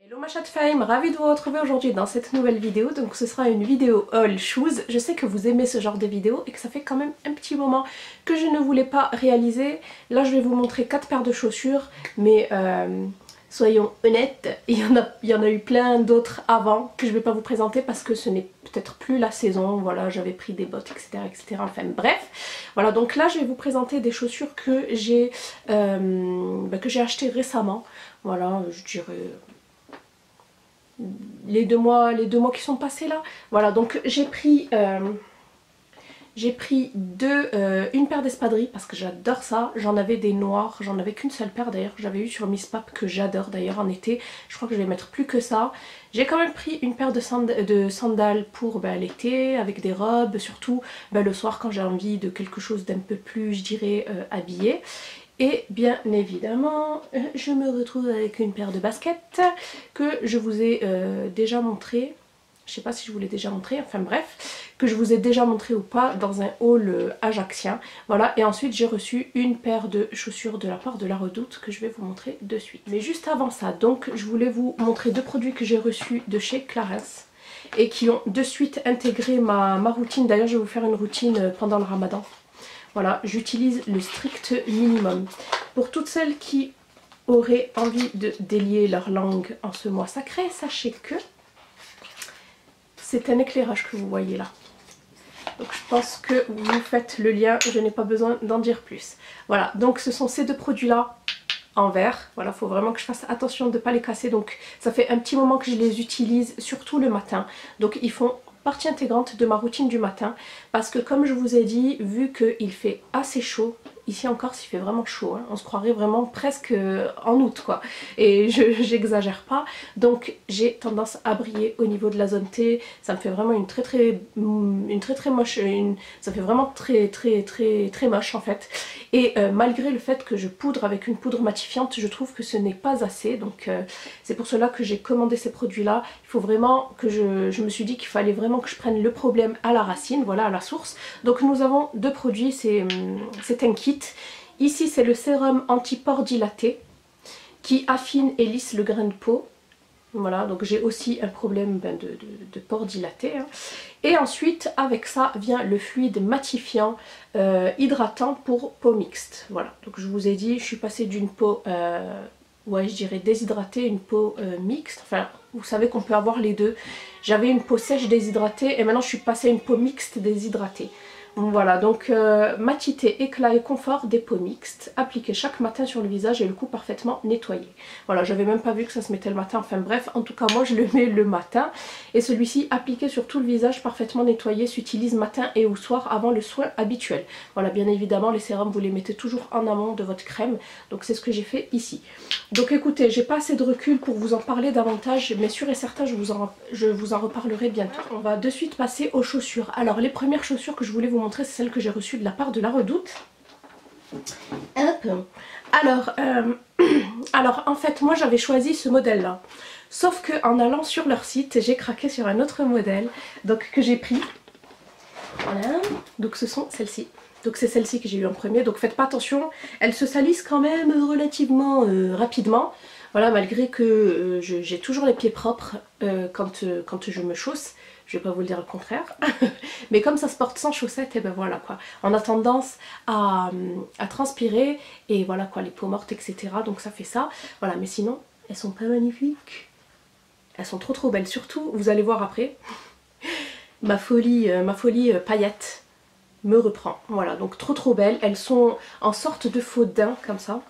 Hello ma chatte fame, ravie de vous retrouver aujourd'hui dans cette nouvelle vidéo. Donc ce sera une vidéo haul shoes. Je sais que vous aimez ce genre de vidéo et que ça fait quand même un petit moment que je ne voulais pas réaliser. Là je vais vous montrer 4 paires de chaussures, mais soyons honnêtes, il y en a eu plein d'autres avant que je ne vais pas vous présenter parce que ce n'est peut-être plus la saison. Voilà, j'avais pris des bottes, etc., etc. Enfin bref, voilà, donc là je vais vous présenter des chaussures que j'ai achetées récemment. Voilà, je dirais les deux mois qui sont passés là. Voilà, donc j'ai pris une paire d'espadrilles parce que j'adore ça. J'en avais des noirs, j'en avais qu'une seule paire d'ailleurs, j'avais eu sur Miss Pap que j'adore d'ailleurs en été. Je crois que je vais mettre plus que ça. J'ai quand même pris une paire de sandales pour l'été avec des robes, surtout le soir quand j'ai envie de quelque chose d'un peu plus, je dirais, habillé. Et bien évidemment, je me retrouve avec une paire de baskets que je vous ai déjà montré. Je sais pas si je vous l'ai déjà montré, enfin bref, que je vous ai déjà montré ou pas dans un haul ajaxien. Voilà, et ensuite j'ai reçu une paire de chaussures de la part de La Redoute que je vais vous montrer de suite. Mais juste avant ça, donc je voulais vous montrer deux produits que j'ai reçus de chez Clarins et qui ont de suite intégré ma routine. D'ailleurs, je vais vous faire une routine pendant le Ramadan. Voilà, j'utilise le strict minimum. Pour toutes celles qui auraient envie de délier leur langue en ce mois sacré, sachez que c'est un éclairage que vous voyez là. Donc je pense que vous faites le lien, je n'ai pas besoin d'en dire plus. Voilà, donc ce sont ces deux produits-là en verre. Voilà, il faut vraiment que je fasse attention de ne pas les casser. Donc ça fait un petit moment que je les utilise, surtout le matin. Donc ils font partie intégrante de ma routine du matin parce que comme je vous ai dit, vu qu'il fait assez chaud, ici en Corse il fait vraiment chaud, hein, on se croirait vraiment presque en août quoi, et j'exagère pas, donc j'ai tendance à briller au niveau de la zone T, ça me fait vraiment une très moche, ça fait vraiment très moche en fait, et malgré le fait que je poudre avec une poudre matifiante, je trouve que ce n'est pas assez, donc c'est pour cela que j'ai commandé ces produits là. Il faut vraiment que je me suis dit qu'il fallait vraiment que je prenne le problème à la racine, voilà, à la source. Donc nous avons deux produits, c'est un kit. Ici c'est le sérum anti-pores dilaté qui affine et lisse le grain de peau. Voilà, donc j'ai aussi un problème de pores dilatés. Hein. Et ensuite avec ça vient le fluide matifiant hydratant pour peau mixte. Voilà, donc je vous ai dit, je suis passée d'une peau ouais, je dirais déshydratée, une peau mixte. Enfin, vous savez qu'on peut avoir les deux. J'avais une peau sèche déshydratée et maintenant je suis passée à une peau mixte déshydratée. Voilà, donc matité, éclat et confort des peaux mixtes, appliquées chaque matin sur le visage et le cou parfaitement nettoyé. Voilà, j'avais même pas vu que ça se mettait le matin, enfin bref, en tout cas moi je le mets le matin. Et celui-ci, appliqué sur tout le visage parfaitement nettoyé, s'utilise matin et au soir avant le soin habituel. Voilà, bien évidemment les sérums vous les mettez toujours en amont de votre crème, donc c'est ce que j'ai fait ici. Donc écoutez, j'ai pas assez de recul pour vous en parler davantage, mais sûr et certain je vous en reparlerai bientôt. On va de suite passer aux chaussures. Alors les premières chaussures que je voulais vous montrer, c'est celle que j'ai reçue de la part de La Redoute. Hop. Alors en fait moi j'avais choisi ce modèle là, sauf que en allant sur leur site j'ai craqué sur un autre modèle, donc que j'ai pris. Voilà, donc ce sont celles-ci. Donc c'est celle-ci que j'ai eu en premier, donc faites pas attention, elles se salissent quand même relativement rapidement. Voilà, malgré que j'ai toujours les pieds propres quand je me chausse. Je vais pas vous le dire le contraire. Mais comme ça se porte sans chaussettes, et ben voilà quoi. On a tendance à transpirer et voilà quoi, les peaux mortes, etc. Donc ça fait ça. Voilà, mais sinon, elles sont pas magnifiques. Elles sont trop belles. Surtout, vous allez voir après, ma folie paillettes me reprend. Voilà, donc trop belles. Elles sont en sorte de faux daim comme ça.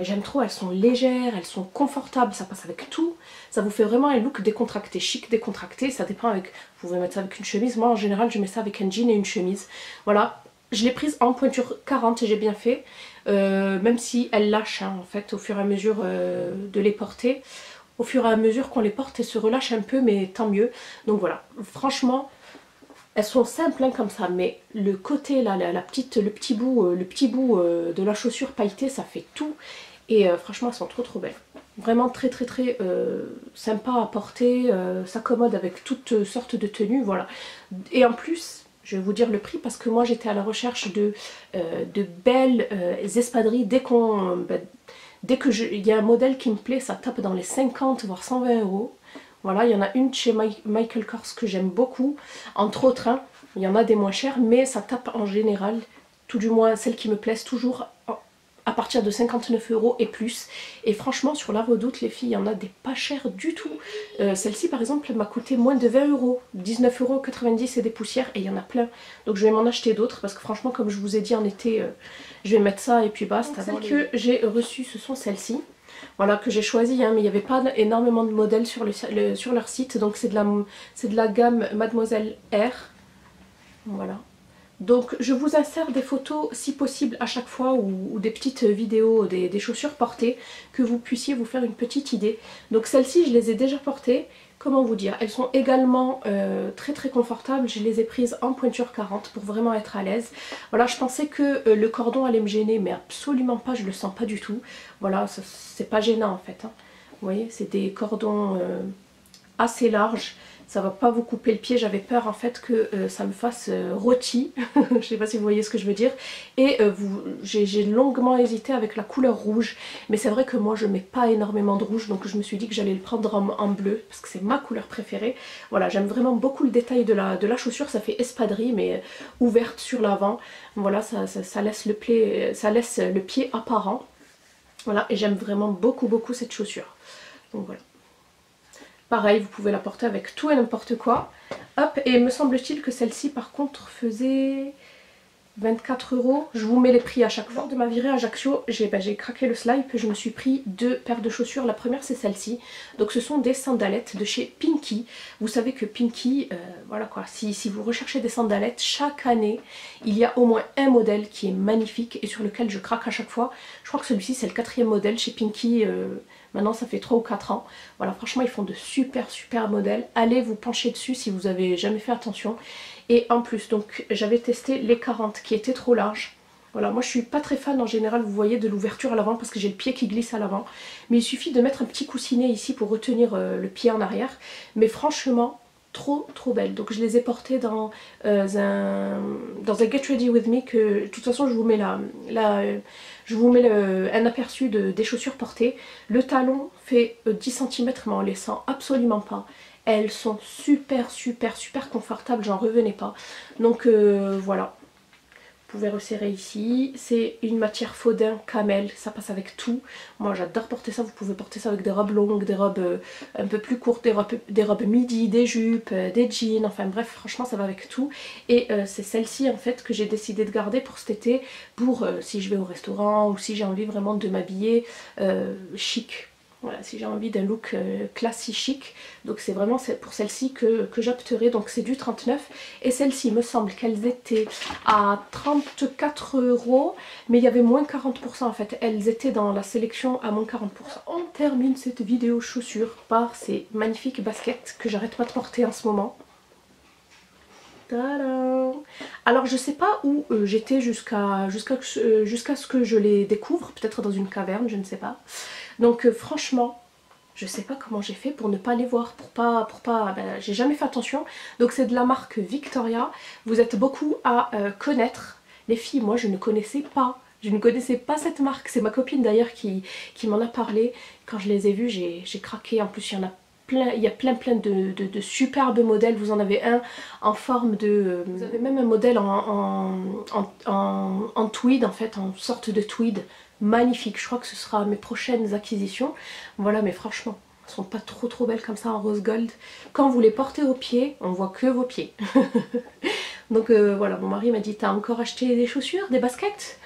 J'aime trop, elles sont légères, elles sont confortables, ça passe avec tout. Ça vous fait vraiment un look décontracté, chic décontracté, ça dépend avec... Vous pouvez mettre ça avec une chemise, moi en général je mets ça avec un jean et une chemise. Voilà, je l'ai prise en pointure 40 et j'ai bien fait. Même si elles lâchent hein, en fait au fur et à mesure de les porter. Au fur et à mesure qu'on les porte, elles se relâchent un peu, mais tant mieux. Donc voilà, franchement... Elles sont simples hein, comme ça, mais le côté là, le petit bout de la chaussure pailletée, ça fait tout. Et franchement, elles sont trop belles. Vraiment très sympa à porter, s'accommode avec toutes sortes de tenues, voilà. Et en plus, je vais vous dire le prix parce que moi j'étais à la recherche de belles espadrilles Dès que il y a un modèle qui me plaît, ça tape dans les 50 voire 120 euros. Voilà, il y en a une chez Michael Kors que j'aime beaucoup, entre autres, hein. Il y en a des moins chers, mais ça tape en général, tout du moins celles qui me plaisent toujours à partir de 59 euros et plus. Et franchement, sur la Redoute, les filles, il y en a des pas chères du tout. Celle-ci, par exemple, m'a coûté moins de 20 euros, 19,90 € et des poussières, et il y en a plein. Donc je vais m'en acheter d'autres, parce que franchement, comme je vous ai dit en été, je vais mettre ça et puis basta. Celles que j'ai reçues, ce sont celles-ci. Voilà, que j'ai choisi, hein, mais il n'y avait pas énormément de modèles sur leur site, donc c'est de la gamme Mademoiselle R. Voilà. Donc je vous insère des photos si possible à chaque fois ou des petites vidéos des chaussures portées, que vous puissiez vous faire une petite idée. Donc celles-ci je les ai déjà portées, comment vous dire, elles sont également très très confortables, je les ai prises en pointure 40 pour vraiment être à l'aise. Voilà, je pensais que le cordon allait me gêner, mais absolument pas, je le sens pas du tout. Voilà, c'est pas gênant en fait, hein. Vous voyez, c'est des cordons assez larges. Ça va pas vous couper le pied, j'avais peur en fait que ça me fasse rôti, je sais pas si vous voyez ce que je veux dire. Et j'ai longuement hésité avec la couleur rouge, mais c'est vrai que moi je mets pas énormément de rouge, donc je me suis dit que j'allais le prendre en bleu, parce que c'est ma couleur préférée. Voilà, j'aime vraiment beaucoup le détail de la chaussure, ça fait espadrille, mais ouverte sur l'avant. Voilà, ça laisse le pied apparent. Voilà, et j'aime vraiment beaucoup beaucoup cette chaussure. Donc voilà. Pareil, vous pouvez la porter avec tout et n'importe quoi. Hop, et me semble-t-il que celle-ci par contre faisait 24 euros. Je vous mets les prix à chaque fois. Lors de ma virée à Ajaccio, j'ai craqué le slip, je me suis pris 2 paires de chaussures. La première c'est celle-ci. Donc ce sont des sandalettes de chez Pinky. Vous savez que Pinky, voilà quoi, si vous recherchez des sandalettes, chaque année il y a au moins un modèle qui est magnifique et sur lequel je craque à chaque fois. Je crois que celui-ci c'est le 4e modèle chez Pinky. Maintenant ça fait 3 ou 4 ans. Voilà, franchement ils font de super modèles. Allez vous pencher dessus si vous avez jamais fait attention. Et en plus, donc j'avais testé les 40 qui étaient trop larges. Voilà, moi je suis pas très fan en général, vous voyez, de l'ouverture à l'avant parce que j'ai le pied qui glisse à l'avant. Mais il suffit de mettre un petit coussinet ici pour retenir le pied en arrière. Mais franchement, trop belles. Donc je les ai portées dans un Get Ready With Me que de toute façon je vous mets un aperçu des chaussures portées. Le talon fait 10 cm mais on les sent absolument pas. Elles sont super confortables, j'en revenais pas. Donc voilà, vous pouvez resserrer ici. C'est une matière Faudin camel, ça passe avec tout. Moi j'adore porter ça, vous pouvez porter ça avec des robes longues, des robes un peu plus courtes, des robes midi, des jupes, des jeans, enfin bref, franchement ça va avec tout. Et c'est celle-ci en fait que j'ai décidé de garder pour cet été, pour si je vais au restaurant ou si j'ai envie vraiment de m'habiller chic. Voilà, si j'ai envie d'un look classique chic, donc c'est vraiment pour celle-ci que j'opterai, donc c'est du 39. Et celle-ci, il me semble qu'elles étaient à 34 euros, mais il y avait moins 40% en fait, elles étaient dans la sélection à moins 40%. On termine cette vidéo chaussures par ces magnifiques baskets que j'arrête pas de porter en ce moment. Tadam! Alors je sais pas où j'étais jusqu'à ce que je les découvre, peut-être dans une caverne, je ne sais pas. Donc franchement, je sais pas comment j'ai fait pour ne pas les voir, j'ai jamais fait attention. Donc c'est de la marque Victoria, vous êtes beaucoup à connaître. Les filles, moi je ne connaissais pas. Je ne connaissais pas cette marque, c'est ma copine d'ailleurs qui m'en a parlé. Quand je les ai vus, j'ai craqué, en plus il y en a plein, il y a plein de superbes modèles. Vous en avez un en forme de... Vous avez même un modèle en tweed en fait, en sorte de tweed. Magnifique, je crois que ce sera mes prochaines acquisitions. Voilà, mais franchement, elles sont pas trop belles comme ça en rose gold. Quand vous les portez aux pieds, on voit que vos pieds. Donc voilà, mon mari m'a dit, t'as encore acheté des chaussures, des baskets?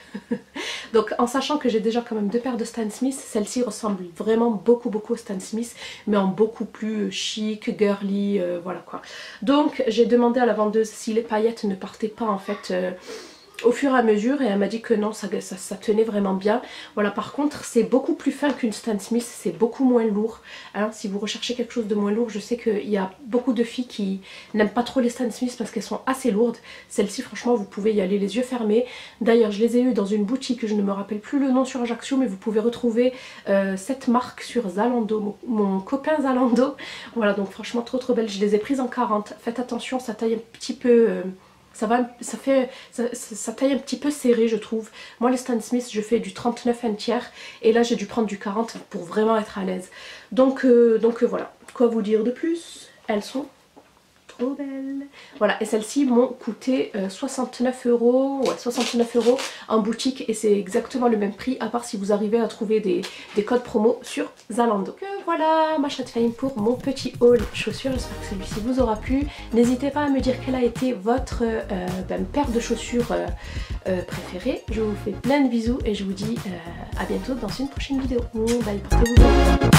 Donc en sachant que j'ai déjà quand même 2 paires de Stan Smith, celle-ci ressemble vraiment beaucoup au Stan Smith, mais en beaucoup plus chic, girly, voilà quoi. Donc j'ai demandé à la vendeuse si les paillettes ne partaient pas en fait... au fur et à mesure, et elle m'a dit que non, ça tenait vraiment bien. Voilà, par contre c'est beaucoup plus fin qu'une Stan Smith, c'est beaucoup moins lourd, hein. Si vous recherchez quelque chose de moins lourd, je sais qu'il y a beaucoup de filles qui n'aiment pas trop les Stan Smith parce qu'elles sont assez lourdes. Celle-ci franchement vous pouvez y aller les yeux fermés. D'ailleurs je les ai eues dans une boutique, je ne me rappelle plus le nom sur Ajaccio, mais vous pouvez retrouver cette marque sur Zalando, mon copain Zalando. Voilà, donc franchement trop belle, je les ai prises en 40, faites attention, ça taille un petit peu... ça taille un petit peu serré je trouve. Moi les Stan Smith je fais du 39 1 tiers et là j'ai dû prendre du 40 pour vraiment être à l'aise. Donc voilà, quoi vous dire de plus? Elles sont trop belles. Voilà, et celles-ci m'ont coûté 69 €, ouais 69 € en boutique et c'est exactement le même prix à part si vous arrivez à trouver des codes promo sur Zalando. Donc voilà ma chatte fame pour mon petit haul chaussures, j'espère que celui-ci vous aura plu. N'hésitez pas à me dire quelle a été votre paire de chaussures préférée. Je vous fais plein de bisous et je vous dis à bientôt dans une prochaine vidéo. Bye, portez-vous bien.